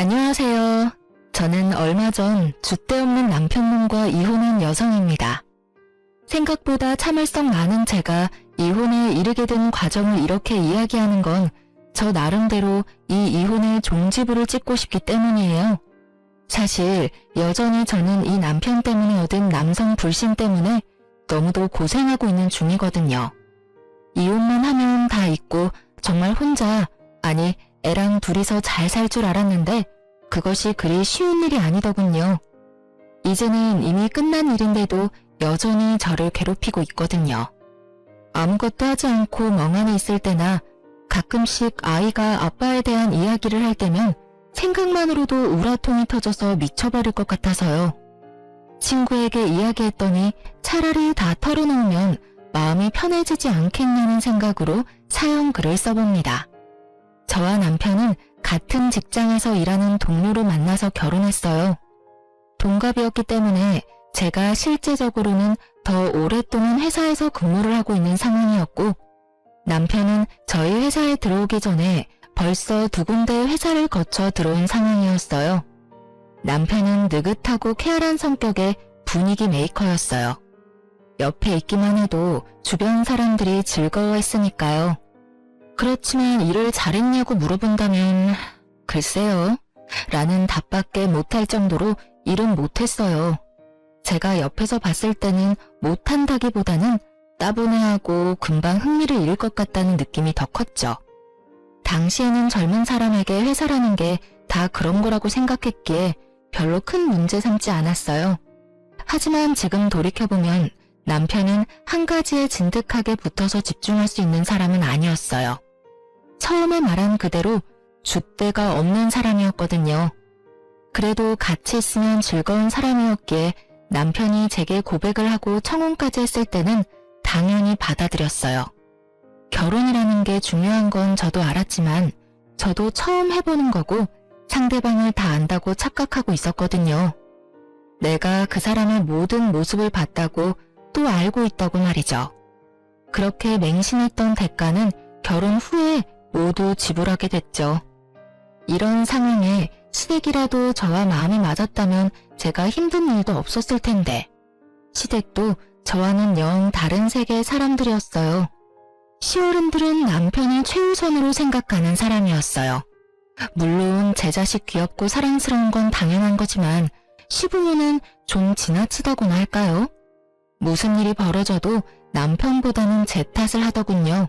안녕하세요. 저는 얼마 전 줏대 없는 남편놈과 이혼한 여성입니다. 생각보다 참을성 많은 제가 이혼에 이르게 된 과정을 이렇게 이야기하는 건 저 나름대로 이 이혼의 종지부를 찍고 싶기 때문이에요. 사실 여전히 저는 이 남편 때문에 얻은 남성 불신 때문에 너무도 고생하고 있는 중이거든요. 이혼만 하면 다 잊고 정말 혼자, 아니 애랑 둘이서 잘 살 줄 알았는데 그것이 그리 쉬운 일이 아니더군요. 이제는 이미 끝난 일인데도 여전히 저를 괴롭히고 있거든요. 아무것도 하지 않고 멍하니 있을 때나 가끔씩 아이가 아빠에 대한 이야기를 할 때면 생각만으로도 우라통이 터져서 미쳐버릴 것 같아서요. 친구에게 이야기했더니 차라리 다 털어놓으면 마음이 편해지지 않겠냐는 생각으로 사연 글을 써봅니다. 저와 남편은 같은 직장에서 일하는 동료로 만나서 결혼했어요. 동갑이었기 때문에 제가 실제적으로는 더 오랫동안 회사에서 근무를 하고 있는 상황이었고, 남편은 저희 회사에 들어오기 전에 벌써 두 군데의 회사를 거쳐 들어온 상황이었어요. 남편은 느긋하고 쾌활한 성격의 분위기 메이커였어요. 옆에 있기만 해도 주변 사람들이 즐거워했으니까요. 그렇지만 일을 잘했냐고 물어본다면 글쎄요 라는 답밖에 못할 정도로 일은 못했어요. 제가 옆에서 봤을 때는 못한다기보다는 따분해하고 금방 흥미를 잃을 것 같다는 느낌이 더 컸죠. 당시에는 젊은 사람에게 회사라는 게 다 그런 거라고 생각했기에 별로 큰 문제 삼지 않았어요. 하지만 지금 돌이켜보면 남편은 한 가지에 진득하게 붙어서 집중할 수 있는 사람은 아니었어요. 처음에 말한 그대로 줏대가 없는 사람이었거든요. 그래도 같이 있으면 즐거운 사람이었기에 남편이 제게 고백을 하고 청혼까지 했을 때는 당연히 받아들였어요. 결혼이라는 게 중요한 건 저도 알았지만 저도 처음 해보는 거고 상대방을 다 안다고 착각하고 있었거든요. 내가 그 사람의 모든 모습을 봤다고 또 알고 있다고 말이죠. 그렇게 맹신했던 대가는 결혼 후에 모두 지불하게 됐죠. 이런 상황에 시댁이라도 저와 마음이 맞았다면 제가 힘든 일도 없었을 텐데 시댁도 저와는 영 다른 세계의 사람들이었어요. 시어른들은 남편을 최우선으로 생각하는 사람이었어요. 물론 제 자식 귀엽고 사랑스러운 건 당연한 거지만 시부모는 좀 지나치다고나 할까요? 무슨 일이 벌어져도 남편보다는 제 탓을 하더군요.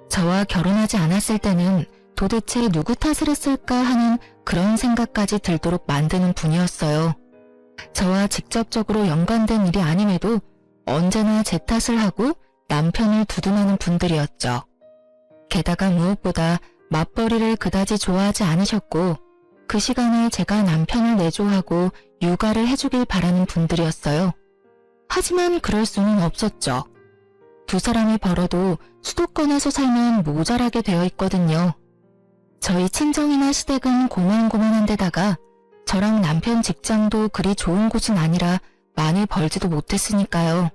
저와 결혼하지 않았을 때는 도대체 누구 탓을 했을까 하는 그런 생각까지 들도록 만드는 분이었어요. 저와 직접적으로 연관된 일이 아님에도 언제나 제 탓을 하고 남편을 두둔하는 분들이었죠. 게다가 무엇보다 맞벌이를 그다지 좋아하지 않으셨고 그 시간에 제가 남편을 내조하고 육아를 해주길 바라는 분들이었어요. 하지만 그럴 수는 없었죠. 두 사람이 벌어도 수도권에서 살면 모자라게 되어 있거든요. 저희 친정이나 시댁은 고만고만한 데다가 저랑 남편 직장도 그리 좋은 곳은 아니라 많이 벌지도 못했으니까요.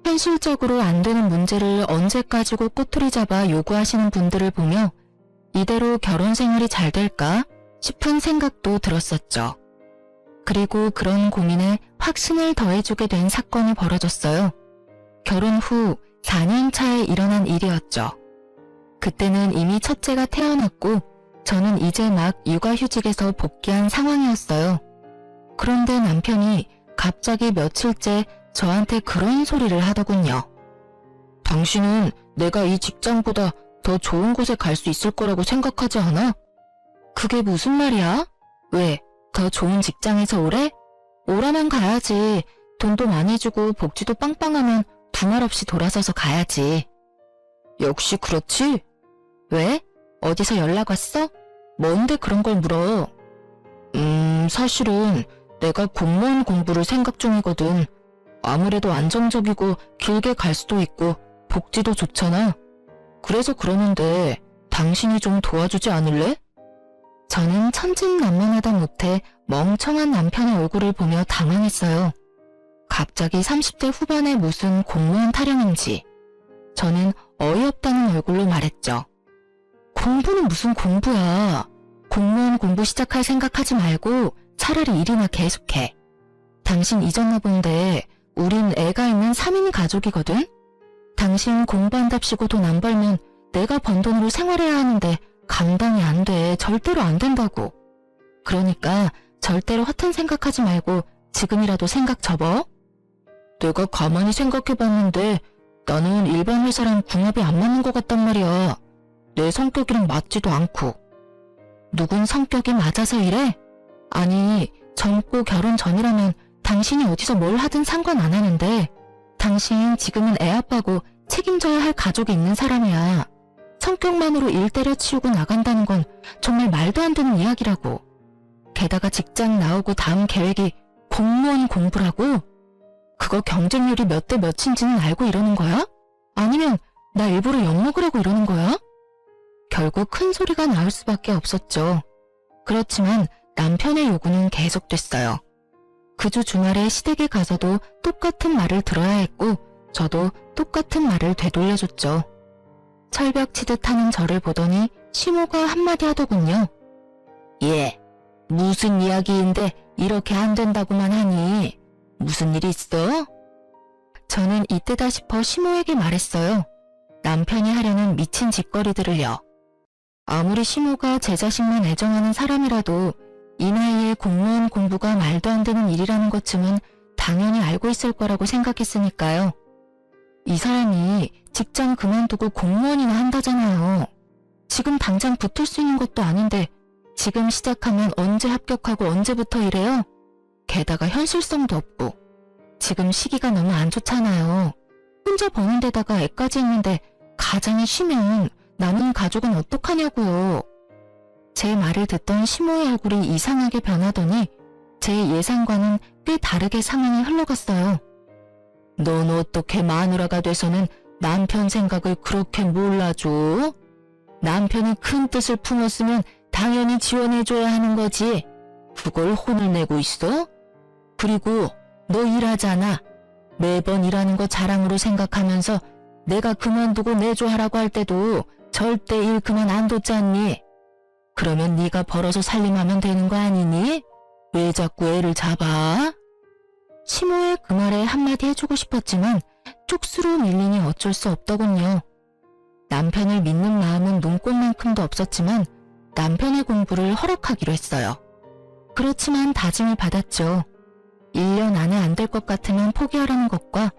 현실적으로 안 되는 문제를 언제까지고 꼬투리 잡아 요구하시는 분들을 보며 이대로 결혼 생활이 잘 될까 싶은 생각도 들었었죠. 그리고 그런 고민에 확신을 더해주게 된 사건이 벌어졌어요. 결혼 후 4년 차에 일어난 일이었죠. 그때는 이미 첫째가 태어났고 저는 이제 막 육아휴직에서 복귀한 상황이었어요. 그런데 남편이 갑자기 며칠째 저한테 그런 소리를 하더군요. 당신은 내가 이 직장보다 더 좋은 곳에 갈 수 있을 거라고 생각하지 않아? 그게 무슨 말이야? 왜? 더 좋은 직장에서 오래? 오라면 가야지. 돈도 많이 주고 복지도 빵빵하면 두말 없이 돌아서서 가야지. 역시 그렇지? 왜? 어디서 연락 왔어? 뭔데 그런 걸 물어? 사실은 내가 공무원 공부를 생각 중이거든. 아무래도 안정적이고 길게 갈 수도 있고 복지도 좋잖아. 그래서 그러는데 당신이 좀 도와주지 않을래? 저는 천진난만하다 못해 멍청한 남편의 얼굴을 보며 당황했어요. 갑자기 30대 후반에 무슨 공무원 타령인지. 저는 어이없다는 얼굴로 말했죠. 공부는 무슨 공부야. 공무원 공부 시작할 생각하지 말고 차라리 일이나 계속해. 당신 잊었나 본데 우린 애가 있는 3인 가족이거든? 당신 공부한답시고 돈 안 벌면 내가 번 돈으로 생활해야 하는데 감당이 안 돼. 절대로 안 된다고. 그러니까 절대로 허튼 생각하지 말고 지금이라도 생각 접어. 내가 가만히 생각해봤는데 나는 일반 회사랑 궁합이 안 맞는 것 같단 말이야. 내 성격이랑 맞지도 않고. 누군 성격이 맞아서 이래? 아니, 젊고 결혼 전이라면 당신이 어디서 뭘 하든 상관 안 하는데 당신 지금은 애 아빠고 책임져야 할 가족이 있는 사람이야. 성격만으로 일 때려치우고 나간다는 건 정말 말도 안 되는 이야기라고. 게다가 직장 나오고 다음 계획이 공무원 공부라고? 그거 경쟁률이 몇 대 몇인지는 알고 이러는 거야? 아니면 나 일부러 욕먹으려고 이러는 거야? 결국 큰 소리가 나올 수밖에 없었죠. 그렇지만 남편의 요구는 계속됐어요. 그 주 주말에 시댁에 가서도 똑같은 말을 들어야 했고 저도 똑같은 말을 되돌려줬죠. 철벽 치듯 하는 저를 보더니 시모가 한마디 하더군요. 예, 무슨 이야기인데 이렇게 안 된다고만 하니? 무슨 일 있어? 저는 이때다 싶어 시모에게 말했어요. 남편이 하려는 미친 짓거리들을요. 아무리 시모가 제 자식만 애정하는 사람이라도 이 나이에 공무원 공부가 말도 안 되는 일이라는 것쯤은 당연히 알고 있을 거라고 생각했으니까요. 이 사람이 직장 그만두고 공무원이나 한다잖아요. 지금 당장 붙을 수 있는 것도 아닌데 지금 시작하면 언제 합격하고 언제부터 이래요? 게다가 현실성도 없고 지금 시기가 너무 안 좋잖아요. 혼자 버는 데다가 애까지 있는데 가장이 쉬면 남은 가족은 어떡하냐고요. 제 말을 듣던 시모의 얼굴이 이상하게 변하더니 제 예상과는 꽤 다르게 상황이 흘러갔어요. 넌 어떻게 마누라가 돼서는 남편 생각을 그렇게 몰라줘? 남편이 큰 뜻을 품었으면 당연히 지원해줘야 하는 거지. 그걸 혼을 내고 있어? 그리고 너 일하잖아. 매번 일하는 거 자랑으로 생각하면서 내가 그만두고 내조하라고 할 때도 절대 일 그만 안 뒀지 않니? 그러면 네가 벌어서 살림하면 되는 거 아니니? 왜 자꾸 애를 잡아? 시모의 그 말에 한마디 해주고 싶었지만 쪽수로 밀리니 어쩔 수 없더군요. 남편을 믿는 마음은 눈꽃만큼도 없었지만 남편의 공부를 허락하기로 했어요. 그렇지만 다짐을 받았죠. 1년 안에 안 될 것 같으면 포기하라는 것과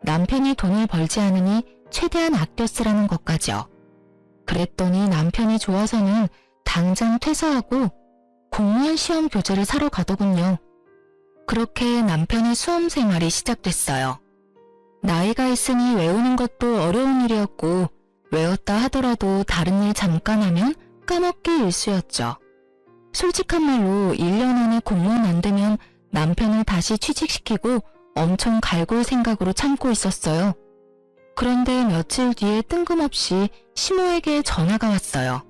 남편이 돈을 벌지 않으니 최대한 아껴 쓰라는 것까지요. 그랬더니 남편이 좋아서는 당장 퇴사하고 공무원 시험 교재를 사러 가더군요. 그렇게 남편의 수험 생활이 시작됐어요. 나이가 있으니 외우는 것도 어려운 일이었고 외웠다 하더라도 다른 일 잠깐 하면 까먹기 일쑤였죠. 솔직한 말로 1년 안에 공무원 안 되면 남편을 다시 취직시키고 엄청 갈굴 생각으로 참고 있었어요. 그런데 며칠 뒤에 뜬금없이 시모에게 전화가 왔어요.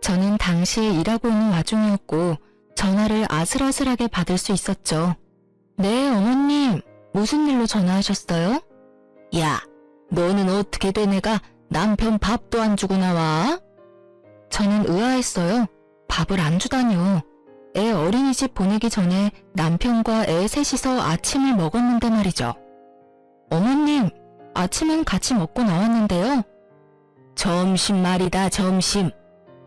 저는 당시에 일하고 있는 와중이었고 전화를 아슬아슬하게 받을 수 있었죠. 네, 어머님. 무슨 일로 전화하셨어요? 야, 너는 어떻게 된 애가 남편 밥도 안 주고 나와? 저는 의아했어요. 밥을 안 주다니요. 애 어린이집 보내기 전에 남편과 애 셋이서 아침을 먹었는데 말이죠. 어머님, 아침은 같이 먹고 나왔는데요. 점심 말이다, 점심.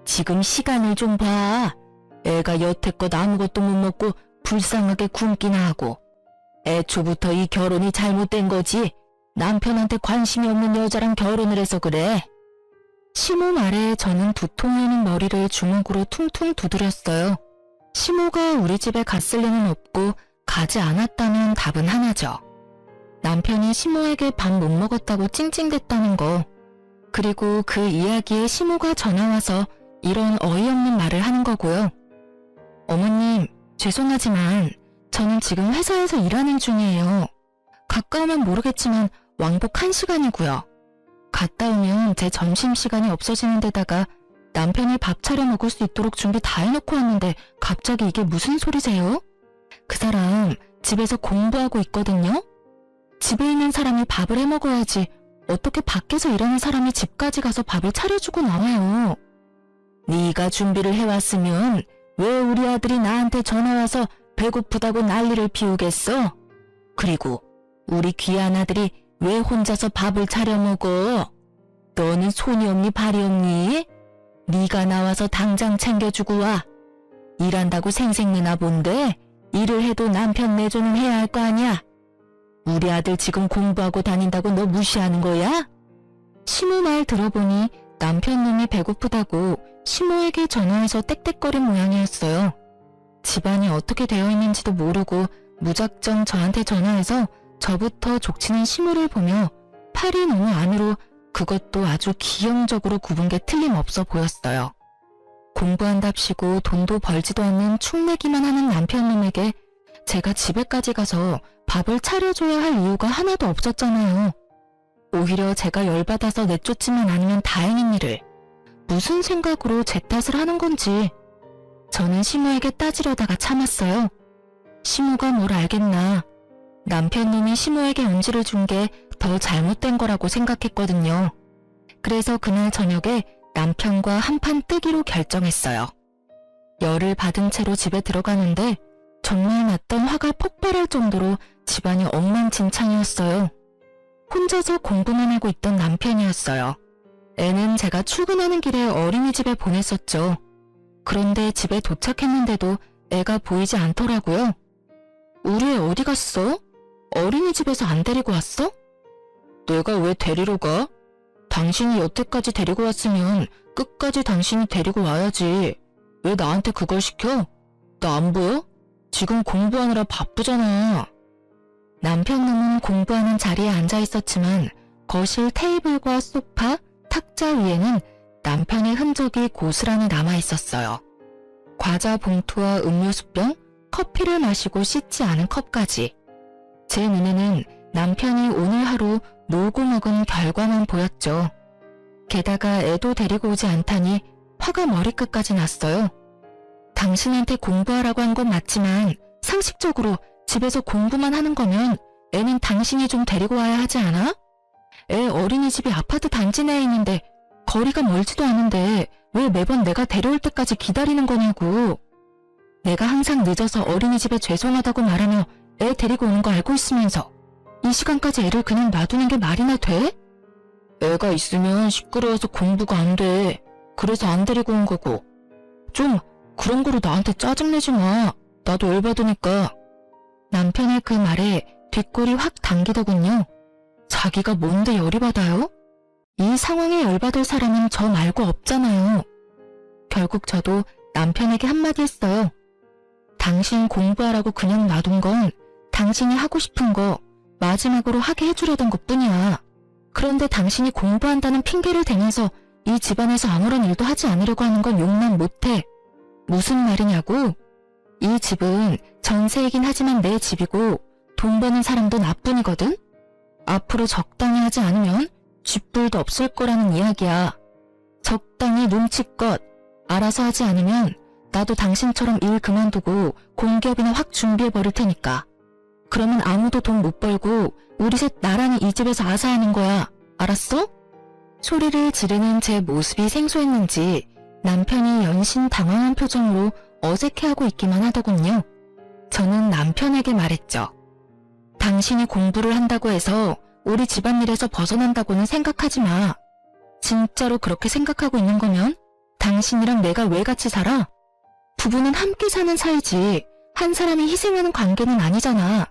지금 시간을 좀 봐. 애가 여태껏 아무것도 못 먹고 불쌍하게 굶기나 하고. 애초부터 이 결혼이 잘못된 거지. 남편한테 관심이 없는 여자랑 결혼을 해서 그래. 시모 말에 저는 두통이 오는 머리를 주먹으로 퉁퉁 두드렸어요. 시모가 우리 집에 갔을 리는 없고 가지 않았다면 답은 하나죠. 남편이 시모에게 밥 못 먹었다고 찡찡댔다는 거. 그리고 그 이야기에 시모가 전화와서 이런 어이없는 말을 하는 거고요. 어머님, 죄송하지만 저는 지금 회사에서 일하는 중이에요. 가까우면 모르겠지만 왕복 1시간이고요. 갔다 오면 제 점심시간이 없어지는 데다가 남편이 밥 차려 먹을 수 있도록 준비 다 해놓고 왔는데 갑자기 이게 무슨 소리세요? 그 사람 집에서 공부하고 있거든요? 집에 있는 사람이 밥을 해 먹어야지 어떻게 밖에서 일하는 사람이 집까지 가서 밥을 차려주고 나와요. 네가 준비를 해왔으면 왜 우리 아들이 나한테 전화와서 배고프다고 난리를 피우겠어? 그리고 우리 귀한 아들이 왜 혼자서 밥을 차려 먹어? 너는 손이 없니 발이 없니? 네가 나와서 당장 챙겨주고 와. 일한다고 생색내나 본데 일을 해도 남편 내조는 해야 할 거 아니야. 우리 아들 지금 공부하고 다닌다고 너 무시하는 거야? 시모 말 들어보니 남편 놈이 배고프다고 시모에게 전화해서 떽떽거린 모양이었어요. 집안이 어떻게 되어 있는지도 모르고 무작정 저한테 전화해서 저부터 족치는 시모를 보며 팔이 너무 안으로 그것도 아주 기형적으로 굽은 게 틀림없어 보였어요. 공부한답시고 돈도 벌지도 않는 축내기만 하는 남편놈에게 제가 집에까지 가서 밥을 차려줘야 할 이유가 하나도 없었잖아요. 오히려 제가 열받아서 내쫓지만 않으면 다행인 일을 무슨 생각으로 제 탓을 하는 건지 저는 시모에게 따지려다가 참았어요. 시모가 뭘 알겠나. 남편놈이 시모에게 언지를 준 게 더 잘못된 거라고 생각했거든요. 그래서 그날 저녁에 남편과 한판 뜨기로 결정했어요. 열을 받은 채로 집에 들어가는데 정말 났던 화가 폭발할 정도로 집안이 엉망진창이었어요. 혼자서 공부만 하고 있던 남편이었어요. 애는 제가 출근하는 길에 어린이집에 보냈었죠. 그런데 집에 도착했는데도 애가 보이지 않더라고요. 우리 애 어디 갔어? 어린이집에서 안 데리고 왔어? 내가 왜 데리러 가? 당신이 여태까지 데리고 왔으면 끝까지 당신이 데리고 와야지. 왜 나한테 그걸 시켜? 나 안 보여? 지금 공부하느라 바쁘잖아. 남편놈은 공부하는 자리에 앉아 있었지만 거실 테이블과 소파, 탁자 위에는 남편의 흔적이 고스란히 남아 있었어요. 과자 봉투와 음료수병, 커피를 마시고 씻지 않은 컵까지. 제 눈에는 남편이 오늘 하루 놀고 먹은 결과만 보였죠. 게다가 애도 데리고 오지 않다니 화가 머리끝까지 났어요. 당신한테 공부하라고 한 건 맞지만 상식적으로 집에서 공부만 하는 거면 애는 당신이 좀 데리고 와야 하지 않아? 애 어린이집이 아파트 단지 내에 있는데 거리가 멀지도 않은데 왜 매번 내가 데려올 때까지 기다리는 거냐고. 내가 항상 늦어서 어린이집에 죄송하다고 말하며 애 데리고 오는 거 알고 있으면서 이 시간까지 애를 그냥 놔두는 게 말이나 돼? 애가 있으면 시끄러워서 공부가 안 돼. 그래서 안 데리고 온 거고. 좀 그런 거로 나한테 짜증내지 마. 나도 열받으니까. 남편의 그 말에 뒷골이 확 당기더군요. 자기가 뭔데 열이 받아요? 이 상황에 열받을 사람은 저 말고 없잖아요. 결국 저도 남편에게 한마디 했어요. 당신 공부하라고 그냥 놔둔 건 당신이 하고 싶은 거 마지막으로 하게 해주려던 것뿐이야. 그런데 당신이 공부한다는 핑계를 대면서 이 집안에서 아무런 일도 하지 않으려고 하는 건 용납 못해. 무슨 말이냐고? 이 집은 전세이긴 하지만 내 집이고 돈 버는 사람도 나뿐이거든? 앞으로 적당히 하지 않으면 쥐뿔도 없을 거라는 이야기야. 적당히 눈치껏 알아서 하지 않으면 나도 당신처럼 일 그만두고 공기업이나 확 준비해버릴 테니까. 그러면 아무도 돈 못 벌고 우리 셋 나란히 이 집에서 아사하는 거야. 알았어? 소리를 지르는 제 모습이 생소했는지 남편이 연신 당황한 표정으로 어색해하고 있기만 하더군요. 저는 남편에게 말했죠. 당신이 공부를 한다고 해서 우리 집안일에서 벗어난다고는 생각하지 마. 진짜로 그렇게 생각하고 있는 거면 당신이랑 내가 왜 같이 살아? 부부는 함께 사는 사이지 한 사람이 희생하는 관계는 아니잖아.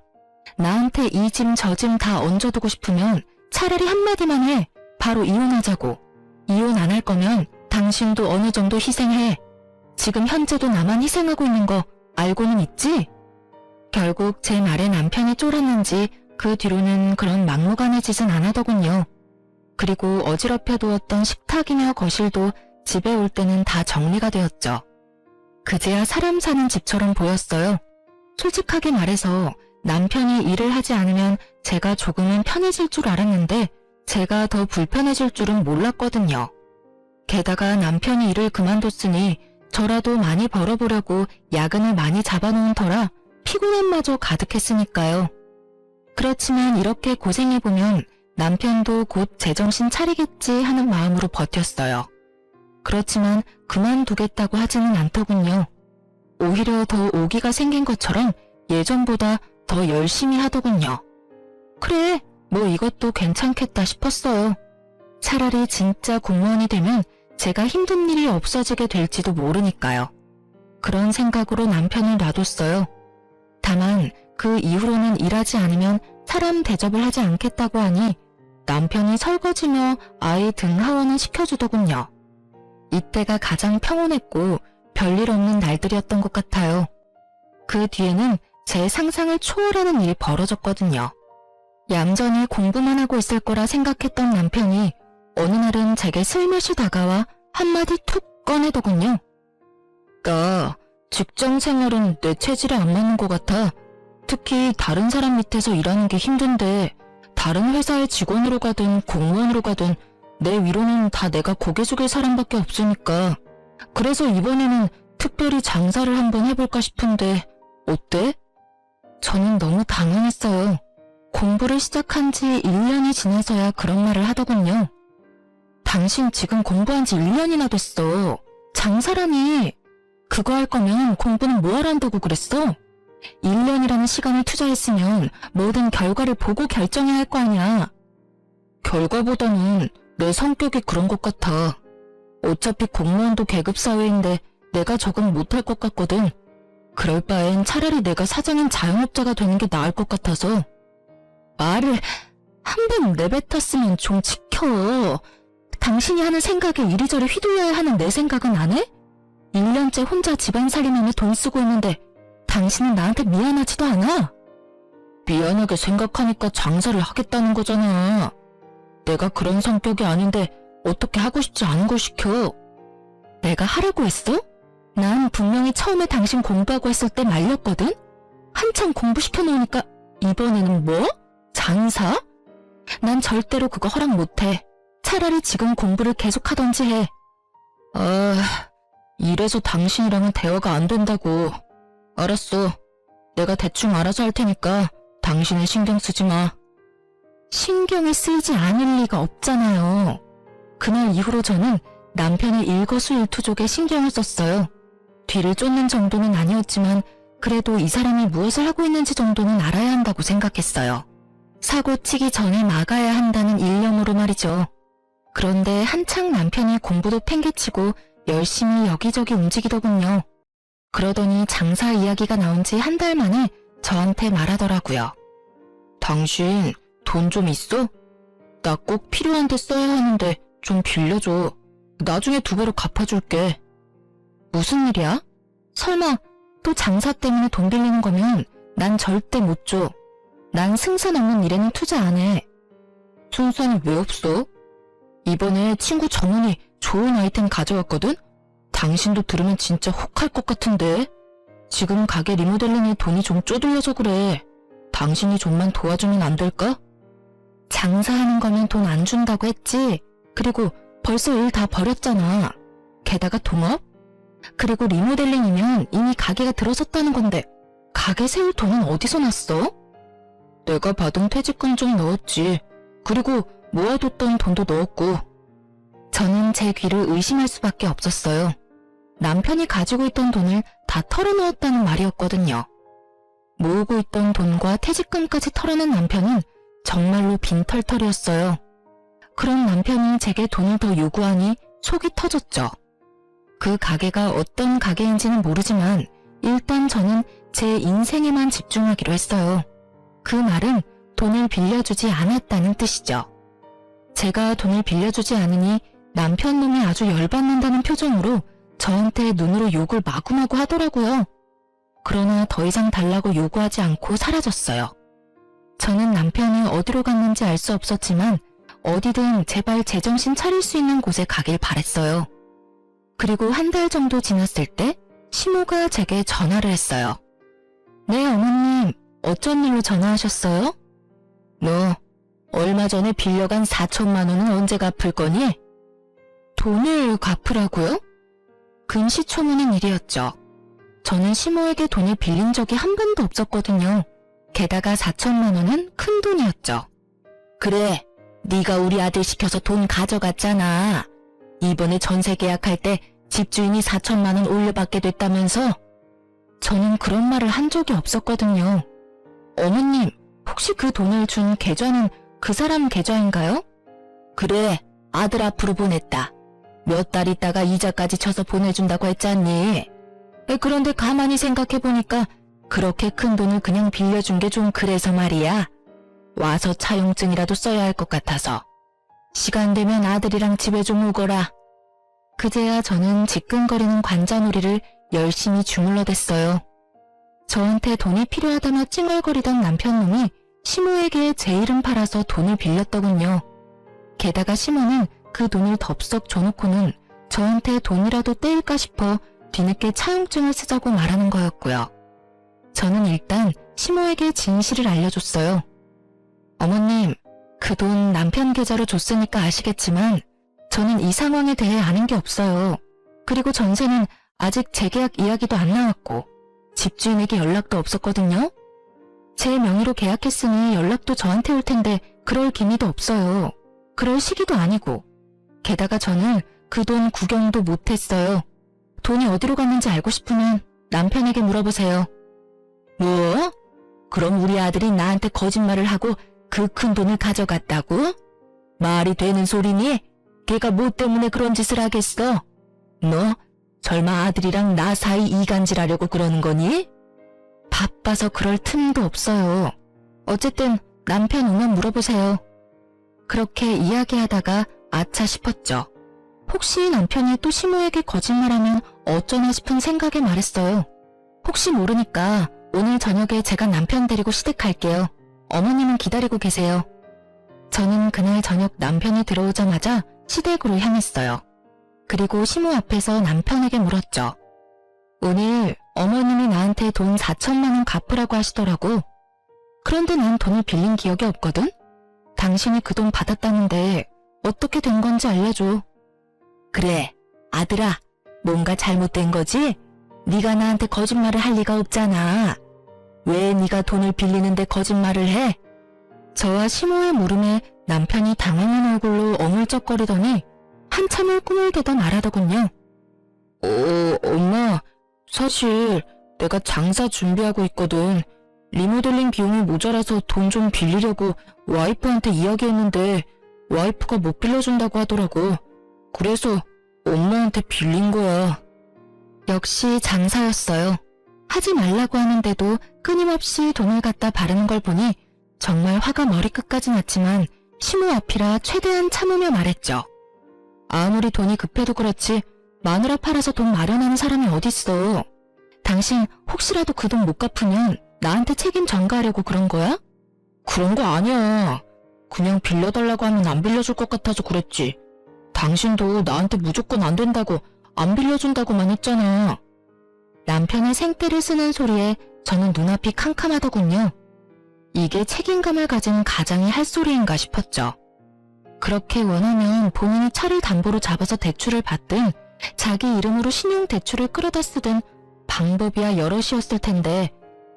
나한테 이 짐 저 짐 다 얹어두고 싶으면 차라리 한마디만 해. 바로 이혼하자고. 이혼 안 할 거면 당신도 어느 정도 희생해. 지금 현재도 나만 희생하고 있는 거 알고는 있지? 결국 제 말에 남편이 쫄았는지 그 뒤로는 그런 막무가내 짓은 안 하더군요. 그리고 어지럽혀 두었던 식탁이며 거실도 집에 올 때는 다 정리가 되었죠. 그제야 사람 사는 집처럼 보였어요. 솔직하게 말해서 남편이 일을 하지 않으면 제가 조금은 편해질 줄 알았는데 제가 더 불편해질 줄은 몰랐거든요. 게다가 남편이 일을 그만뒀으니 저라도 많이 벌어보려고 야근을 많이 잡아놓은 터라 피곤함마저 가득했으니까요. 그렇지만 이렇게 고생해보면 남편도 곧 제정신 차리겠지 하는 마음으로 버텼어요. 그렇지만 그만두겠다고 하지는 않더군요. 오히려 더 오기가 생긴 것처럼 예전보다 더 열심히 하더군요. 그래, 뭐 이것도 괜찮겠다 싶었어요. 차라리 진짜 공무원이 되면 제가 힘든 일이 없어지게 될지도 모르니까요. 그런 생각으로 남편을 놔뒀어요. 다만 그 이후로는 일하지 않으면 사람 대접을 하지 않겠다고 하니 남편이 설거지며 아이 등 하원을 시켜주더군요. 이때가 가장 평온했고 별일 없는 날들이었던 것 같아요. 그 뒤에는 제 상상을 초월하는 일이 벌어졌거든요. 얌전히 공부만 하고 있을 거라 생각했던 남편이 어느 날은 제게 슬며시 다가와 한마디 툭 꺼내더군요. 나 직장 생활은 내 체질에 안 맞는 것 같아. 특히 다른 사람 밑에서 일하는 게 힘든데 다른 회사의 직원으로 가든 공무원으로 가든 내 위로는 다 내가 고개 숙일 사람밖에 없으니까. 그래서 이번에는 특별히 장사를 한번 해볼까 싶은데 어때? 저는 너무 당황했어요. 공부를 시작한 지 1년이 지나서야 그런 말을 하더군요. 당신 지금 공부한 지 1년이나 됐어. 장사라니. 그거 할 거면 공부는 뭐하러 한다고 그랬어? 1년이라는 시간을 투자했으면 모든 결과를 보고 결정해야 할 거 아니야. 결과보다는 내 성격이 그런 것 같아. 어차피 공무원도 계급사회인데 내가 적응 못할 것 같거든. 그럴 바엔 차라리 내가 사장인 자영업자가 되는 게 나을 것 같아서. 말을 한 번 내뱉었으면 좀 지켜. 당신이 하는 생각에 이리저리 휘둘려야 하는 내 생각은 안 해? 1년째 혼자 집안 살림하며 돈 쓰고 있는데 당신은 나한테 미안하지도 않아? 미안하게 생각하니까 장사를 하겠다는 거잖아. 내가 그런 성격이 아닌데 어떻게 하고 싶지 않은 걸 시켜? 내가 하라고 했어? 난 분명히 처음에 당신 공부하고 했을 때 말렸거든? 한참 공부시켜 놓으니까 이번에는 뭐? 장사? 난 절대로 그거 허락 못해. 차라리 지금 공부를 계속하던지 해. 이래서 당신이랑은 대화가 안 된다고. 알았어. 내가 대충 알아서 할 테니까 당신은 신경 쓰지 마. 신경을 쓰이지 않을 리가 없잖아요. 그날 이후로 저는 남편의 일거수일투족에 신경을 썼어요. 뒤를 쫓는 정도는 아니었지만 그래도 이 사람이 무엇을 하고 있는지 정도는 알아야 한다고 생각했어요. 사고 치기 전에 막아야 한다는 일념으로 말이죠. 그런데 한창 남편이 공부도 팽개치고 열심히 여기저기 움직이더군요. 그러더니 장사 이야기가 나온 지 한 달 만에 저한테 말하더라고요. 당신 돈 좀 있어? 나 꼭 필요한데 써야 하는데 좀 빌려줘. 나중에 2배로 갚아줄게. 무슨 일이야? 설마 또 장사 때문에 돈 빌리는 거면 난 절대 못 줘. 난 승산 없는 일에는 투자 안 해. 승산이 왜 없어? 이번에 친구 정훈이 좋은 아이템 가져왔거든? 당신도 들으면 진짜 혹할 것 같은데. 지금 가게 리모델링에 돈이 좀 쪼들려서 그래. 당신이 좀만 도와주면 안 될까? 장사하는 거면 돈 안 준다고 했지. 그리고 벌써 일 다 버렸잖아. 게다가 동업? 그리고 리모델링이면 이미 가게가 들어섰다는 건데 가게 세울 돈은 어디서 났어? 내가 받은 퇴직금 좀 넣었지. 그리고 모아뒀던 돈도 넣었고. 저는 제 귀를 의심할 수밖에 없었어요. 남편이 가지고 있던 돈을 다 털어놓았다는 말이었거든요. 모으고 있던 돈과 퇴직금까지 털어낸 남편은 정말로 빈털털이었어요. 그런 남편이 제게 돈을 더 요구하니 속이 터졌죠. 그 가게가 어떤 가게인지는 모르지만 일단 저는 제 인생에만 집중하기로 했어요. 그 말은 돈을 빌려주지 않았다는 뜻이죠. 제가 돈을 빌려주지 않으니 남편 놈이 아주 열받는다는 표정으로 저한테 눈으로 욕을 마구마구 하더라고요. 그러나 더 이상 달라고 요구하지 않고 사라졌어요. 저는 남편이 어디로 갔는지 알 수 없었지만 어디든 제발 제정신 차릴 수 있는 곳에 가길 바랬어요. 그리고 한 달 정도 지났을 때 시모가 제게 전화를 했어요. 네, 어머님. 어쩐 일로 전화하셨어요? 너 얼마 전에 빌려간 4천만 원은 언제 갚을 거니? 돈을 갚으라고요? 금시초문인 일이었죠. 저는 시모에게 돈을 빌린 적이 한 번도 없었거든요. 게다가 4천만 원은 큰 돈이었죠. 그래, 네가 우리 아들 시켜서 돈 가져갔잖아. 이번에 전세 계약할 때 집주인이 4천만 원 올려받게 됐다면서? 저는 그런 말을 한 적이 없었거든요. 어머님, 혹시 그 돈을 준 계좌는 그 사람 계좌인가요? 그래, 아들 앞으로 보냈다. 몇 달 있다가 이자까지 쳐서 보내준다고 했잖니. 그런데 가만히 생각해보니까 그렇게 큰 돈을 그냥 빌려준 게 좀 그래서 말이야. 와서 차용증이라도 써야 할 것 같아서. 시간 되면 아들이랑 집에 좀 오거라. 그제야 저는 지끈거리는 관자놀이를 열심히 주물러댔어요. 저한테 돈이 필요하다며 찡얼거리던 남편놈이 시모에게 제 이름 팔아서 돈을 빌렸더군요. 게다가 시모는 그 돈을 덥석 줘놓고는 저한테 돈이라도 떼일까 싶어 뒤늦게 차용증을 쓰자고 말하는 거였고요. 저는 일단 시모에게 진실을 알려줬어요. 어머님, 그 돈 남편 계좌로 줬으니까 아시겠지만 저는 이 상황에 대해 아는 게 없어요. 그리고 전세는 아직 재계약 이야기도 안 나왔고 집주인에게 연락도 없었거든요. 제 명의로 계약했으니 연락도 저한테 올 텐데 그럴 기미도 없어요. 그럴 시기도 아니고. 게다가 저는 그 돈 구경도 못했어요. 돈이 어디로 갔는지 알고 싶으면 남편에게 물어보세요. 뭐? 그럼 우리 아들이 나한테 거짓말을 하고 그 큰 돈을 가져갔다고? 말이 되는 소리니? 걔가 뭐 때문에 그런 짓을 하겠어? 너 설마 아들이랑 나 사이 이간질하려고 그러는 거니? 바빠서 그럴 틈도 없어요. 어쨌든 남편 오면 물어보세요. 그렇게 이야기하다가 아차 싶었죠. 혹시 남편이 또 시모에게 거짓말하면 어쩌나 싶은 생각에 말했어요. 혹시 모르니까 오늘 저녁에 제가 남편 데리고 시댁 갈게요. 어머님은 기다리고 계세요. 저는 그날 저녁 남편이 들어오자마자 시댁으로 향했어요. 그리고 시모 앞에서 남편에게 물었죠. 오늘 어머님이 나한테 돈 4천만 원 갚으라고 하시더라고. 그런데 난 돈을 빌린 기억이 없거든? 당신이 그 돈 받았다는데 어떻게 된 건지 알려줘. 그래, 아들아, 뭔가 잘못된 거지? 네가 나한테 거짓말을 할 리가 없잖아. 왜 네가 돈을 빌리는데 거짓말을 해? 저와 시모의 물음에 남편이 당황한 얼굴로 어물쩍거리더니 한참을 꿈을 대다 말하더군요. 엄마, 사실 내가 장사 준비하고 있거든. 리모델링 비용이 모자라서 돈 좀 빌리려고 와이프한테 이야기했는데 와이프가 못 빌려준다고 하더라고. 그래서 엄마한테 빌린 거야. 역시 장사였어요. 하지 말라고 하는데도 끊임없이 돈을 갖다 바르는 걸 보니 정말 화가 머리끝까지 났지만 시모 앞이라 최대한 참으며 말했죠. 아무리 돈이 급해도 그렇지 마누라 팔아서 돈 마련하는 사람이 어딨어. 당신 혹시라도 그 돈 못 갚으면 나한테 책임 전가하려고 그런 거야? 그런 거 아니야. 그냥 빌려달라고 하면 안 빌려줄 것 같아서 그랬지. 당신도 나한테 무조건 안 된다고 안 빌려준다고만 했잖아. 남편의 생떼를 쓰는 소리에 저는 눈앞이 캄캄하더군요. 이게 책임감을 가진 가장이 할 소리인가 싶었죠. 그렇게 원하면 본인이 차를 담보로 잡아서 대출을 받든 자기 이름으로 신용대출을 끌어다 쓰든 방법이야 여럿이었을 텐데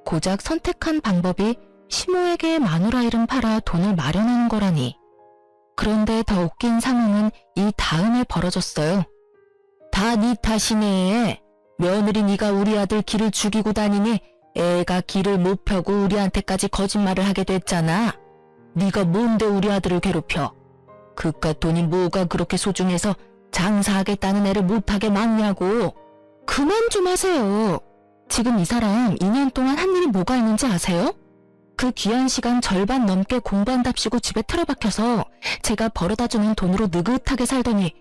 고작 선택한 방법이 시모에게 마누라 이름 팔아 돈을 마련하는 거라니. 그런데 더 웃긴 상황은 이 다음에 벌어졌어요. 다 네 탓이네. 며느리 네가 우리 아들 길을 죽이고 다니니 애가 길을 못 펴고 우리한테까지 거짓말을 하게 됐잖아. 네가 뭔데 우리 아들을 괴롭혀. 그깟 돈이 뭐가 그렇게 소중해서 장사하겠다는 애를 못하게 막냐고. 그만 좀 하세요. 지금 이 사람 2년 동안 한 일이 뭐가 있는지 아세요? 그 귀한 시간 절반 넘게 공부한답시고 집에 틀어박혀서 제가 벌어다주는 돈으로 느긋하게 살더니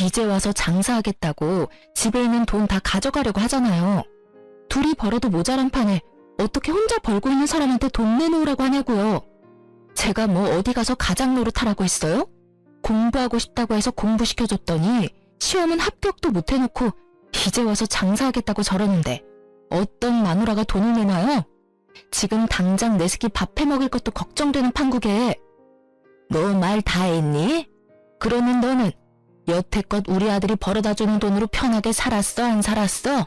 이제 와서 장사하겠다고 집에 있는 돈 다 가져가려고 하잖아요. 둘이 벌어도 모자란 판에 어떻게 혼자 벌고 있는 사람한테 돈 내놓으라고 하냐고요. 제가 뭐 어디 가서 가장 노릇하라고 했어요? 공부하고 싶다고 해서 공부시켜줬더니 시험은 합격도 못 해놓고 이제 와서 장사하겠다고 저러는데 어떤 마누라가 돈을 내놔요? 지금 당장 내 새끼 밥 해먹을 것도 걱정되는 판국에. 너 말 다 했니? 그러면 너는 여태껏 우리 아들이 벌어다주는 돈으로 편하게 살았어, 안 살았어?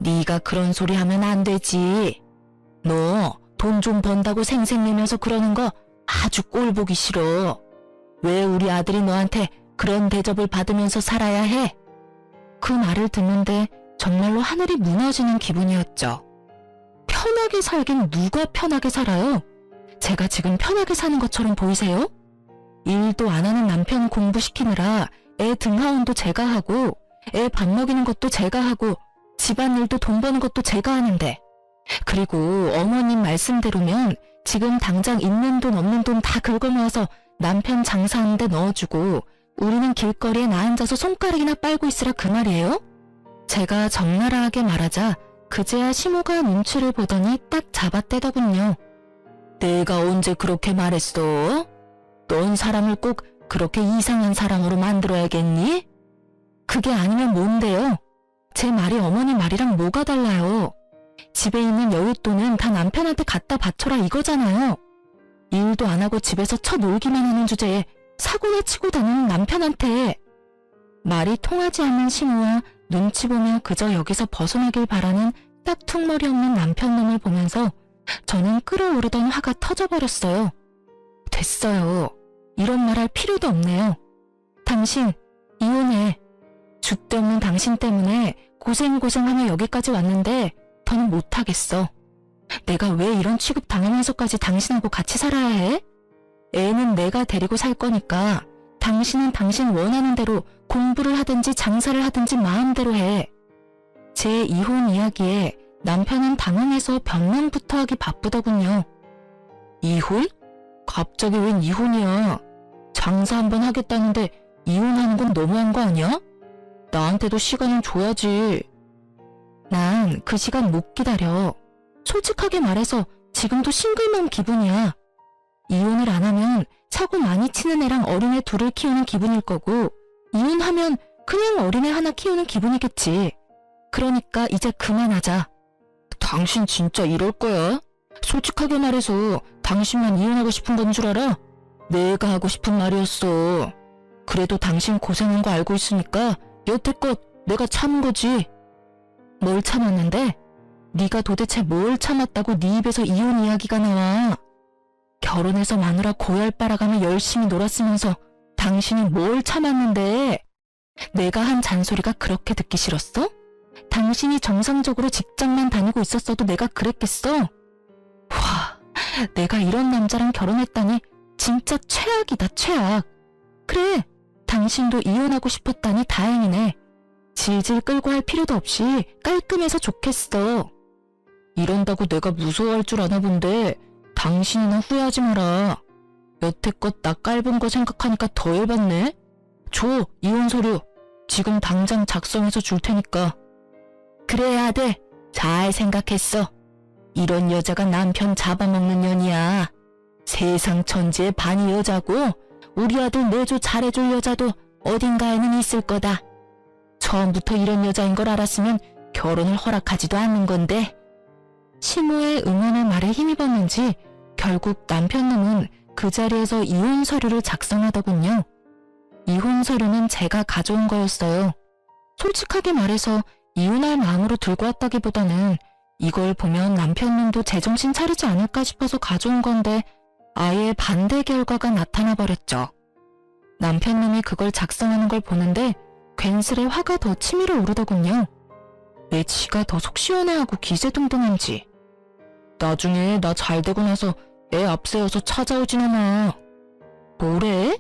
네가 그런 소리 하면 안 되지. 너 돈 좀 번다고 생색내면서 그러는 거 아주 꼴 보기 싫어. 왜 우리 아들이 너한테 그런 대접을 받으면서 살아야 해. 그 말을 듣는데 정말로 하늘이 무너지는 기분이었죠. 편하게 살긴 누가 편하게 살아요? 제가 지금 편하게 사는 것처럼 보이세요? 일도 안 하는 남편 공부시키느라 애 등하원도 제가 하고 애 밥 먹이는 것도 제가 하고 집안일도 돈 버는 것도 제가 하는데, 그리고 어머님 말씀대로면 지금 당장 있는 돈 없는 돈 다 긁어모아서 남편 장사하는 데 넣어주고 우리는 길거리에 나 앉아서 손가락이나 빨고 있으라 그 말이에요? 제가 적나라하게 말하자 그제야 시모가 눈치를 보더니 딱 잡아떼더군요. 내가 언제 그렇게 말했어? 넌 사람을 꼭 그렇게 이상한 사람으로 만들어야겠니? 그게 아니면 뭔데요? 제 말이 어머니 말이랑 뭐가 달라요? 집에 있는 여윳돈은 다 남편한테 갖다 바쳐라 이거잖아요. 일도 안 하고 집에서 쳐놀기만 하는 주제에 사고나 치고 다니는 남편한테. 말이 통하지 않는 시모와 눈치 보며 그저 여기서 벗어나길 바라는 싹퉁머리 없는 남편놈을 보면서 저는 끓어오르던 화가 터져버렸어요. 됐어요. 이런 말 할 필요도 없네요. 당신 이혼해. 줏대없는 당신 때문에 고생하며 여기까지 왔는데 더는 못하겠어. 내가 왜 이런 취급 당하면서까지 당신하고 같이 살아야 해? 애는 내가 데리고 살 거니까 당신은 당신 원하는 대로 공부를 하든지 장사를 하든지 마음대로 해. 제 이혼 이야기에 남편은 당황해서 변명부터 하기 바쁘더군요. 이혼? 갑자기 웬 이혼이야. 장사 한번 하겠다는데 이혼하는 건 너무한 거 아니야? 나한테도 시간을 줘야지. 난 그 시간 못 기다려. 솔직하게 말해서 지금도 싱글맘 기분이야. 이혼을 안 하면 사고 많이 치는 애랑 어린애 둘을 키우는 기분일 거고, 이혼하면 그냥 어린애 하나 키우는 기분이겠지. 그러니까 이제 그만하자. 당신 진짜 이럴 거야? 솔직하게 말해서 당신만 이혼하고 싶은 건 줄 알아? 내가 하고 싶은 말이었어. 그래도 당신 고생한 거 알고 있으니까 여태껏 내가 참은 거지. 뭘 참았는데? 네가 도대체 뭘 참았다고 네 입에서 이혼 이야기가 나와. 결혼해서 마누라 고열 빨아가며 열심히 놀았으면서 당신이 뭘 참았는데? 내가 한 잔소리가 그렇게 듣기 싫었어? 당신이 정상적으로 직장만 다니고 있었어도 내가 그랬겠어? 와, 내가 이런 남자랑 결혼했다니 진짜 최악이다, 최악. 그래, 당신도 이혼하고 싶었다니 다행이네. 질질 끌고 할 필요도 없이 깔끔해서 좋겠어. 이런다고 내가 무서워할 줄 아나 본데 당신이나 후회하지 마라. 여태껏 나 깔본 거 생각하니까 더 열받네. 줘, 이혼 서류. 지금 당장 작성해서 줄 테니까. 그래 아들, 잘 생각했어. 이런 여자가 남편 잡아먹는 년이야. 세상 천지의 반이 여자고 우리 아들 내조 잘해줄 여자도 어딘가에는 있을 거다. 처음부터 이런 여자인 걸 알았으면 결혼을 허락하지도 않는 건데. 시모의 응원의 말에 힘입었는지 결국 남편놈은 그 자리에서 이혼 서류를 작성하더군요. 이혼 서류는 제가 가져온 거였어요. 솔직하게 말해서 이혼할 마음으로 들고 왔다기보다는 이걸 보면 남편놈도 제정신 차리지 않을까 싶어서 가져온 건데 아예 반대 결과가 나타나 버렸죠. 남편놈이 그걸 작성하는 걸 보는데 괜스레 화가 더 치밀어 오르더군요. 내 지가 더 속 시원해하고 기세등등한지. 나중에 나 잘되고 나서 애 앞세워서 찾아오진 않아. 뭐래?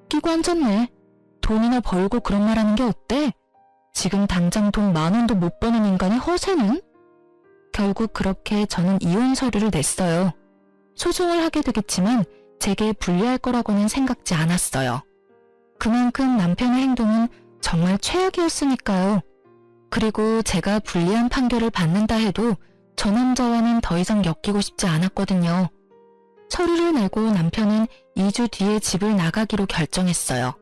웃기고 앉았네. 돈이나 벌고 그런 말 하는 게 어때? 지금 당장 돈 10,000원도 못 버는 인간이 허세는? 결국 그렇게 저는 이혼 서류를 냈어요. 소송을 하게 되겠지만 제게 불리할 거라고는 생각지 않았어요. 그만큼 남편의 행동은 정말 최악이었으니까요. 그리고 제가 불리한 판결을 받는다 해도 저 남자와는 더 이상 엮이고 싶지 않았거든요. 서류를 내고 남편은 2주 뒤에 집을 나가기로 결정했어요.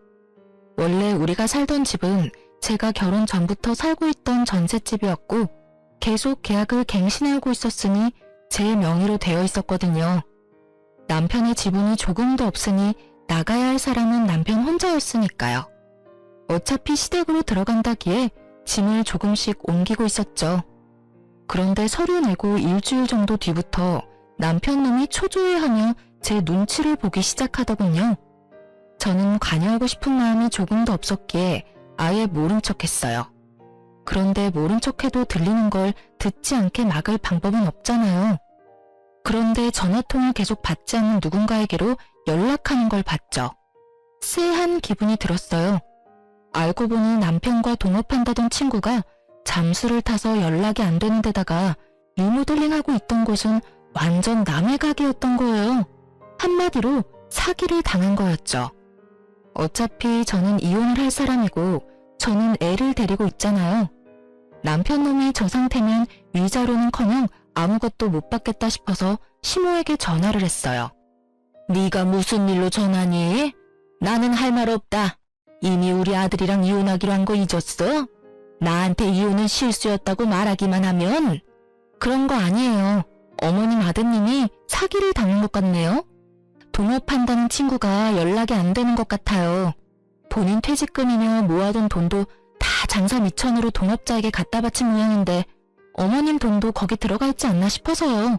원래 우리가 살던 집은 제가 결혼 전부터 살고 있던 전셋집이었고 계속 계약을 갱신해오고 있었으니 제 명의로 되어 있었거든요. 남편의 지분이 조금도 없으니 나가야 할 사람은 남편 혼자였으니까요. 어차피 시댁으로 들어간다기에 짐을 조금씩 옮기고 있었죠. 그런데 서류 내고 일주일 정도 뒤부터 남편놈이 초조해하며 제 눈치를 보기 시작하더군요. 저는 관여하고 싶은 마음이 조금도 없었기에 아예 모른 척했어요. 그런데 모른 척해도 들리는 걸 듣지 않게 막을 방법은 없잖아요. 그런데 전화통을 계속 받지 않는 누군가에게로 연락하는 걸 봤죠. 쎄한 기분이 들었어요. 알고 보니 남편과 동업한다던 친구가 잠수를 타서 연락이 안 되는 데다가 리모델링하고 있던 곳은 완전 남의 가게였던 거예요. 한마디로 사기를 당한 거였죠. 어차피 저는 이혼을 할 사람이고 저는 애를 데리고 있잖아요. 남편 놈이 저 상태면 위자료는커녕 아무것도 못 받겠다 싶어서 시모에게 전화를 했어요. 네가 무슨 일로 전화니? 나는 할 말 없다. 이미 우리 아들이랑 이혼하기로 한 거 잊었어? 나한테 이혼은 실수였다고 말하기만 하면? 그런 거 아니에요. 어머님 아드님이 사기를 당한 것 같네요. 동업한다는 친구가 연락이 안 되는 것 같아요. 본인 퇴직금이며 모아둔 돈도 다 장사 미천으로 동업자에게 갖다 바친 모양인데 어머님 돈도 거기 들어가 있지 않나 싶어서요.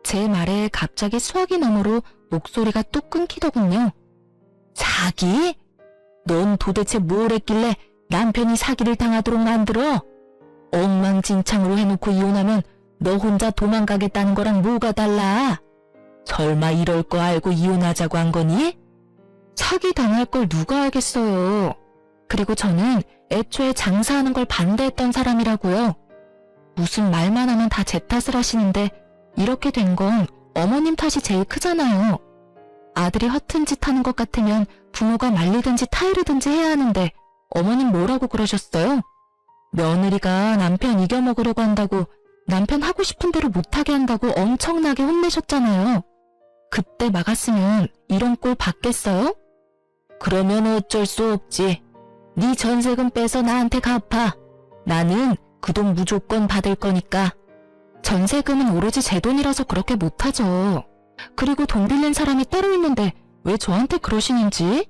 제 말에 갑자기 수화기 너머로 목소리가 뚝 끊기더군요. 사기? 넌 도대체 뭘 했길래 남편이 사기를 당하도록 만들어? 엉망진창으로 해놓고 이혼하면 너 혼자 도망가겠다는 거랑 뭐가 달라? 설마 이럴 거 알고 이혼하자고 한 거니? 사기 당할 걸 누가 알겠어요. 그리고 저는 애초에 장사하는 걸 반대했던 사람이라고요. 무슨 말만 하면 다 제 탓을 하시는데 이렇게 된 건 어머님 탓이 제일 크잖아요. 아들이 허튼 짓 하는 것 같으면 부모가 말리든지 타이르든지 해야 하는데 어머님 뭐라고 그러셨어요? 며느리가 남편 이겨먹으려고 한다고 남편 하고 싶은 대로 못하게 한다고 엄청나게 혼내셨잖아요. 그때 막았으면 이런 꼴 받겠어요? 그러면 어쩔 수 없지. 네 전세금 빼서 나한테 갚아. 나는 그 돈 무조건 받을 거니까. 전세금은 오로지 제 돈이라서 그렇게 못하죠. 그리고 돈 빌린 사람이 따로 있는데 왜 저한테 그러시는지?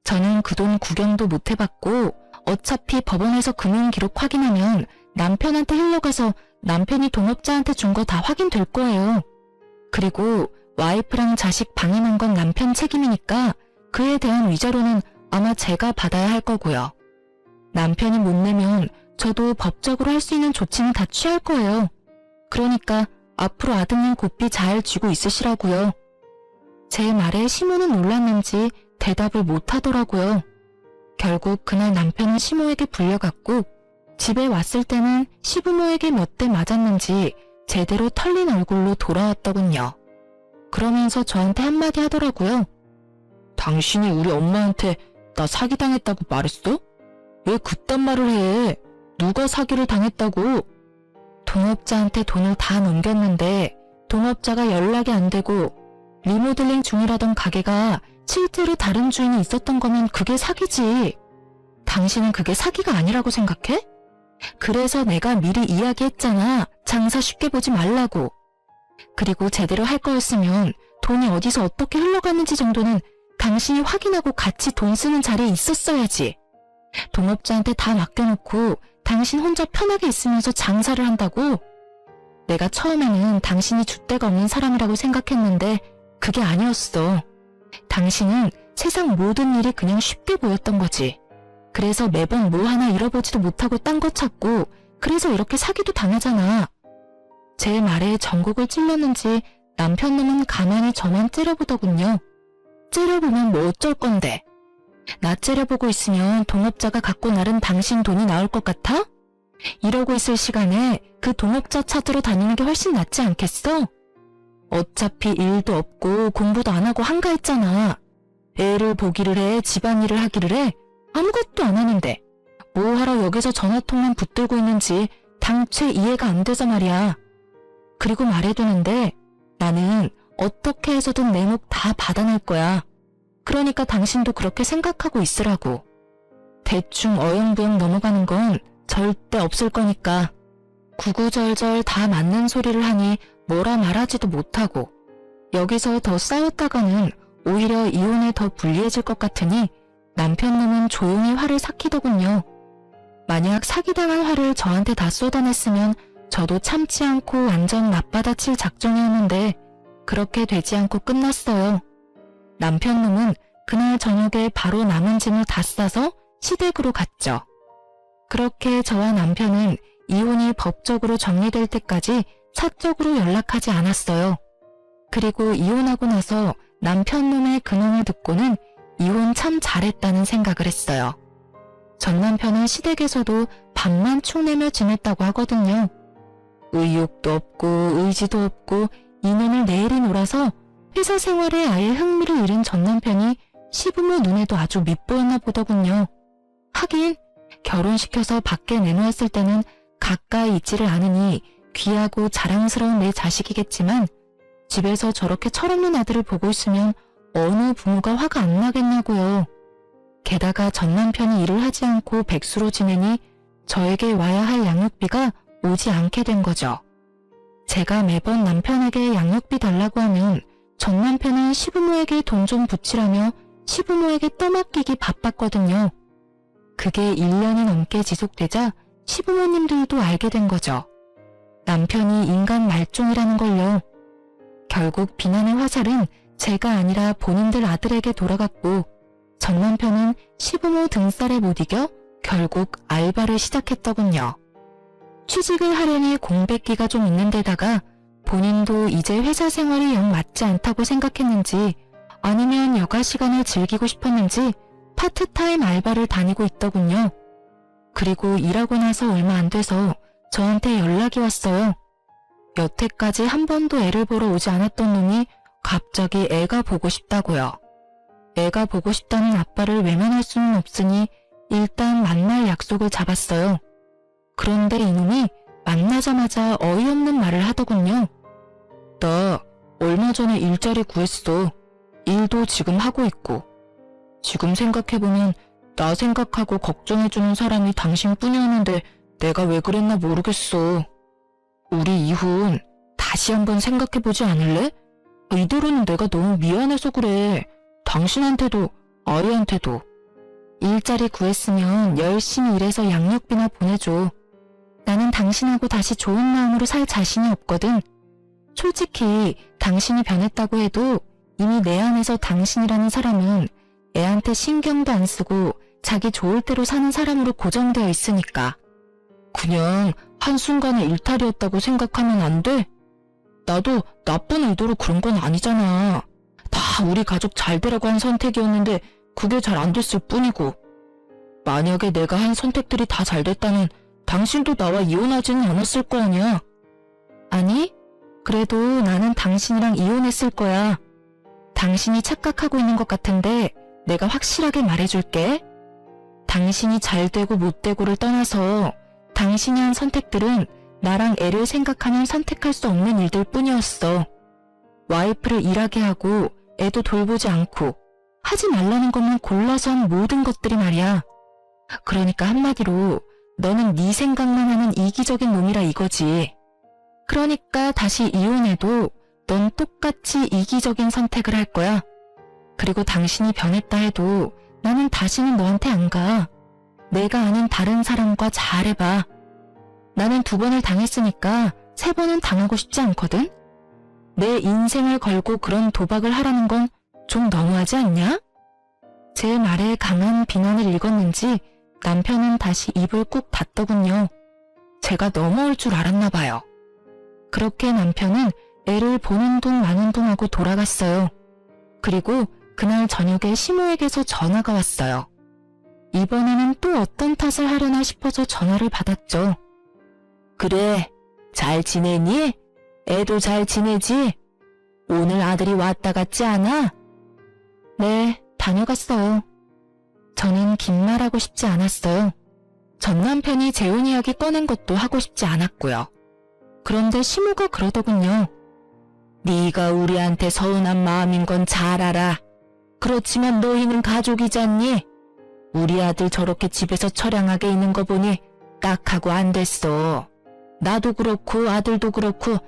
저는 그 돈 구경도 못 해봤고 어차피 법원에서 금융 기록 확인하면 남편한테 흘러가서 남편이 동업자한테 준 거 다 확인될 거예요. 그리고 와이프랑 자식 방임한 건 남편 책임이니까 그에 대한 위자료는 아마 제가 받아야 할 거고요. 남편이 못 내면 저도 법적으로 할 수 있는 조치는 다 취할 거예요. 그러니까 앞으로 아드님 고삐 잘 쥐고 있으시라고요. 제 말에 시모는 놀랐는지 대답을 못 하더라고요. 결국 그날 남편은 시모에게 불려갔고 집에 왔을 때는 시부모에게 몇 대 맞았는지 제대로 털린 얼굴로 돌아왔더군요. 그러면서 저한테 한마디 하더라고요. 당신이 우리 엄마한테 나 사기당했다고 말했어? 왜 그딴 말을 해? 누가 사기를 당했다고? 동업자한테 돈을 다 넘겼는데 동업자가 연락이 안 되고 리모델링 중이라던 가게가 실제로 다른 주인이 있었던 거면 그게 사기지. 당신은 그게 사기가 아니라고 생각해? 그래서 내가 미리 이야기했잖아. 장사 쉽게 보지 말라고. 그리고 제대로 할 거였으면 돈이 어디서 어떻게 흘러갔는지 정도는 당신이 확인하고 같이 돈 쓰는 자리에 있었어야지. 동업자한테 다 맡겨놓고 당신 혼자 편하게 있으면서 장사를 한다고? 내가 처음에는 당신이 줏대가 없는 사람이라고 생각했는데 그게 아니었어. 당신은 세상 모든 일이 그냥 쉽게 보였던 거지. 그래서 매번 뭐 하나 잃어보지도 못하고 딴 거 찾고 그래서 이렇게 사기도 당하잖아. 제 말에 전곡을 찔렀는지 남편 놈은 가만히 저만 째려보더군요. 째려보면 뭐 어쩔 건데. 나 째려보고 있으면 동업자가 갖고 나른 당신 돈이 나올 것 같아? 이러고 있을 시간에 그 동업자 찾으러 다니는 게 훨씬 낫지 않겠어? 어차피 일도 없고 공부도 안 하고 한가했잖아. 애를 보기를 해, 집안일을 하기를 해. 아무것도 안 하는데 뭐 하러 여기서 전화통만 붙들고 있는지 당최 이해가 안 돼서 말이야. 그리고 말해두는데 나는 어떻게 해서든 내 목 다 받아낼 거야. 그러니까 당신도 그렇게 생각하고 있으라고. 대충 어영부영 넘어가는 건 절대 없을 거니까. 구구절절 다 맞는 소리를 하니 뭐라 말하지도 못하고 여기서 더 싸웠다가는 오히려 이혼에 더 불리해질 것 같으니 남편 놈은 조용히 화를 삭히더군요. 만약 사기당할 화를 저한테 다 쏟아냈으면 저도 참지 않고 완전 맞받아칠 작정이었는데 그렇게 되지 않고 끝났어요. 남편 놈은 그날 저녁에 바로 남은 짐을 다 싸서 시댁으로 갔죠. 그렇게 저와 남편은 이혼이 법적으로 정리될 때까지 사적으로 연락하지 않았어요. 그리고 이혼하고 나서 남편 놈의 근황을 듣고는 이혼 참 잘했다는 생각을 했어요. 전 남편은 시댁에서도 밥만 축내며 지냈다고 하거든요. 의욕도 없고 의지도 없고 인연을 내일이 놀아서 회사 생활에 아예 흥미를 잃은 전 남편이 시부모 눈에도 아주 밉보였나 보더군요. 하긴 결혼시켜서 밖에 내놓았을 때는 가까이 있지를 않으니 귀하고 자랑스러운 내 자식이겠지만 집에서 저렇게 철없는 아들을 보고 있으면 어느 부모가 화가 안 나겠냐고요. 게다가 전 남편이 일을 하지 않고 백수로 지내니 저에게 와야 할 양육비가 오지 않게 된 거죠. 제가 매번 남편에게 양육비 달라고 하면 전 남편은 시부모에게 돈 좀 붙이라며 시부모에게 떠맡기기 바빴거든요. 그게 1년이 넘게 지속되자 시부모님들도 알게 된 거죠. 남편이 인간 말종이라는 걸요. 결국 비난의 화살은 제가 아니라 본인들 아들에게 돌아갔고 전 남편은 시부모 등살에 못 이겨 결국 알바를 시작했더군요. 취직을 하려니 공백기가 좀 있는 데다가 본인도 이제 회사 생활이 영 맞지 않다고 생각했는지 아니면 여가 시간을 즐기고 싶었는지 파트타임 알바를 다니고 있더군요. 그리고 일하고 나서 얼마 안 돼서 저한테 연락이 왔어요. 여태까지 한 번도 애를 보러 오지 않았던 놈이 갑자기 애가 보고 싶다고요. 애가 보고 싶다는 아빠를 외면할 수는 없으니 일단 만날 약속을 잡았어요. 그런데 이놈이 만나자마자 어이없는 말을 하더군요. 나 얼마 전에 일자리 구했어. 일도 지금 하고 있고. 지금 생각해보면 나 생각하고 걱정해주는 사람이 당신뿐이었는데 내가 왜 그랬나 모르겠어. 우리 이혼 다시 한번 생각해보지 않을래? 이대로는 내가 너무 미안해서 그래. 당신한테도 아이한테도. 일자리 구했으면 열심히 일해서 양육비나 보내줘. 나는 당신하고 다시 좋은 마음으로 살 자신이 없거든. 솔직히 당신이 변했다고 해도 이미 내 안에서 당신이라는 사람은 애한테 신경도 안 쓰고 자기 좋을 대로 사는 사람으로 고정되어 있으니까. 그냥 한순간의 일탈이었다고 생각하면 안 돼? 나도 나쁜 의도로 그런 건 아니잖아. 다 우리 가족 잘 되라고 한 선택이었는데 그게 잘 안 됐을 뿐이고. 만약에 내가 한 선택들이 다 잘 됐다면 당신도 나와 이혼하지는 않았을 거 아니야. 아니, 그래도 나는 당신이랑 이혼했을 거야. 당신이 착각하고 있는 것 같은데 내가 확실하게 말해줄게. 당신이 잘 되고 못 되고를 떠나서 당신이 한 선택들은 나랑 애를 생각하면 선택할 수 없는 일들 뿐이었어. 와이프를 일하게 하고 애도 돌보지 않고 하지 말라는 것만 골라서 한 모든 것들이 말이야. 그러니까 한마디로 너는 네 생각만 하는 이기적인 놈이라 이거지. 그러니까 다시 이혼해도 넌 똑같이 이기적인 선택을 할 거야. 그리고 당신이 변했다 해도 나는 다시는 너한테 안 가. 내가 아는 다른 사람과 잘해봐. 나는 2번을 당했으니까 3번은 당하고 싶지 않거든? 내 인생을 걸고 그런 도박을 하라는 건 좀 너무하지 않냐? 제 말에 강한 비난을 읽었는지 남편은 다시 입을 꾹 닫더군요. 제가 넘어올 줄 알았나 봐요. 그렇게 남편은 애를 보는 둥 마는 둥 하고 돌아갔어요. 그리고 그날 저녁에 시모에게서 전화가 왔어요. 이번에는 또 어떤 탓을 하려나 싶어서 전화를 받았죠. 그래, 잘 지내니? 애도 잘 지내지? 오늘 아들이 왔다 갔지 않아? 네, 다녀갔어요. 저는 긴 말하고 싶지 않았어요. 전 남편이 재혼 이야기 꺼낸 것도 하고 싶지 않았고요. 그런데 시모가 그러더군요. 네가 우리한테 서운한 마음인 건 잘 알아. 그렇지만 너희는 가족이잖니? 우리 아들 저렇게 집에서 처량하게 있는 거 보니 딱하고 안 됐어. 나도 그렇고 아들도 그렇고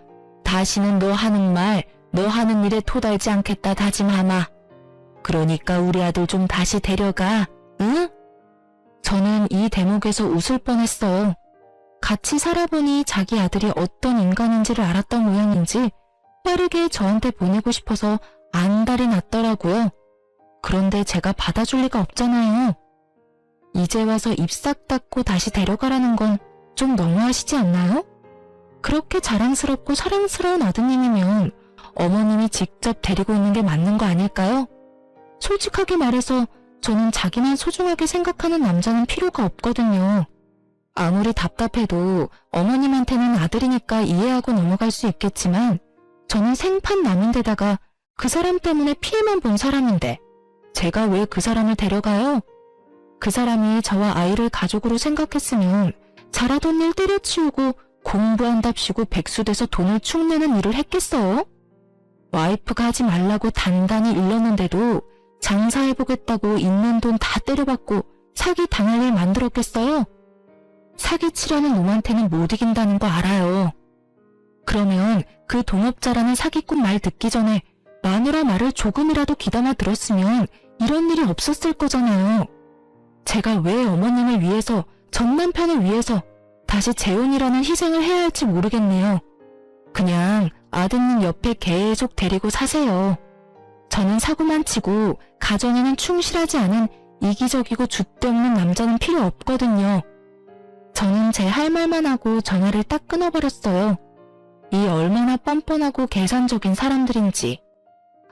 다시는 너 하는 말, 너 하는 일에 토달지 않겠다 다짐하마. 그러니까 우리 아들 좀 다시 데려가, 응? 저는 이 대목에서 웃을 뻔했어요. 같이 살아보니 자기 아들이 어떤 인간인지를 알았던 모양인지 빠르게 저한테 보내고 싶어서 안달이 났더라고요. 그런데 제가 받아줄 리가 없잖아요. 이제 와서 입 싹 닫고 다시 데려가라는 건 좀 너무하시지 않나요? 그렇게 자랑스럽고 사랑스러운 아드님이면 어머님이 직접 데리고 있는 게 맞는 거 아닐까요? 솔직하게 말해서 저는 자기만 소중하게 생각하는 남자는 필요가 없거든요. 아무리 답답해도 어머님한테는 아들이니까 이해하고 넘어갈 수 있겠지만 저는 생판남인데다가 그 사람 때문에 피해만 본 사람인데 제가 왜 그 사람을 데려가요? 그 사람이 저와 아이를 가족으로 생각했으면 잘하던 일 때려치우고 공부한답시고 백수돼서 돈을 축내는 일을 했겠어요? 와이프가 하지 말라고 단단히 일렀는데도 장사해보겠다고 있는 돈 다 때려받고 사기 당할 일 만들었겠어요? 사기치려는 놈한테는 못 이긴다는 거 알아요. 그러면 그 동업자라는 사기꾼 말 듣기 전에 마누라 말을 조금이라도 귀담아 들었으면 이런 일이 없었을 거잖아요. 제가 왜 어머님을 위해서, 전 남편을 위해서 다시 재혼이라는 희생을 해야 할지 모르겠네요. 그냥 아드님 옆에 계속 데리고 사세요. 저는 사고만 치고 가정에는 충실하지 않은 이기적이고 줏대없는 남자는 필요 없거든요. 저는 제 할 말만 하고 전화를 딱 끊어버렸어요. 이 얼마나 뻔뻔하고 계산적인 사람들인지.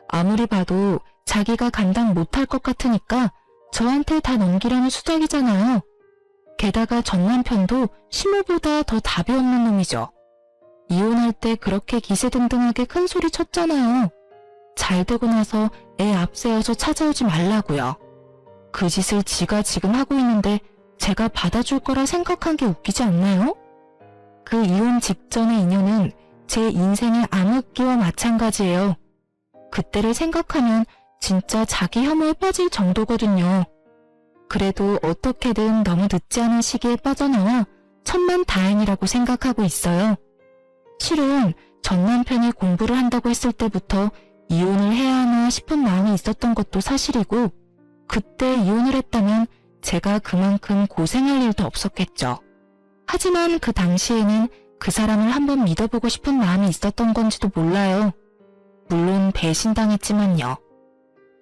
아무리 봐도 자기가 감당 못할 것 같으니까 저한테 다 넘기려는 수작이잖아요. 게다가 전 남편도 시모보다 더 답이 없는 놈이죠. 이혼할 때 그렇게 기세등등하게 큰 소리 쳤잖아요. 잘 되고 나서 애 앞세워서 찾아오지 말라고요. 그 짓을 지가 지금 하고 있는데 제가 받아줄 거라 생각한 게 웃기지 않나요? 그 이혼 직전의 인연은 제 인생의 암흑기와 마찬가지예요. 그때를 생각하면 진짜 자기 혐오에 빠질 정도거든요. 그래도 어떻게든 너무 늦지 않은 시기에 빠져나와 천만다행이라고 생각하고 있어요. 실은 전 남편이 공부를 한다고 했을 때부터 이혼을 해야 하나 싶은 마음이 있었던 것도 사실이고 그때 이혼을 했다면 제가 그만큼 고생할 일도 없었겠죠. 하지만 그 당시에는 그 사람을 한번 믿어보고 싶은 마음이 있었던 건지도 몰라요. 물론 배신당했지만요.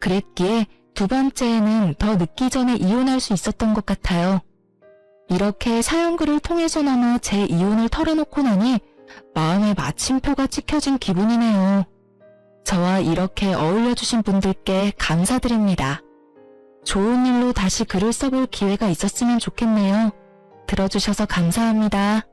그랬기에 두 번째에는 더 늦기 전에 이혼할 수 있었던 것 같아요. 이렇게 사연글을 통해서나마 제 이혼을 털어놓고 나니 마음에 마침표가 찍혀진 기분이네요. 저와 이렇게 어울려주신 분들께 감사드립니다. 좋은 일로 다시 글을 써볼 기회가 있었으면 좋겠네요. 들어주셔서 감사합니다.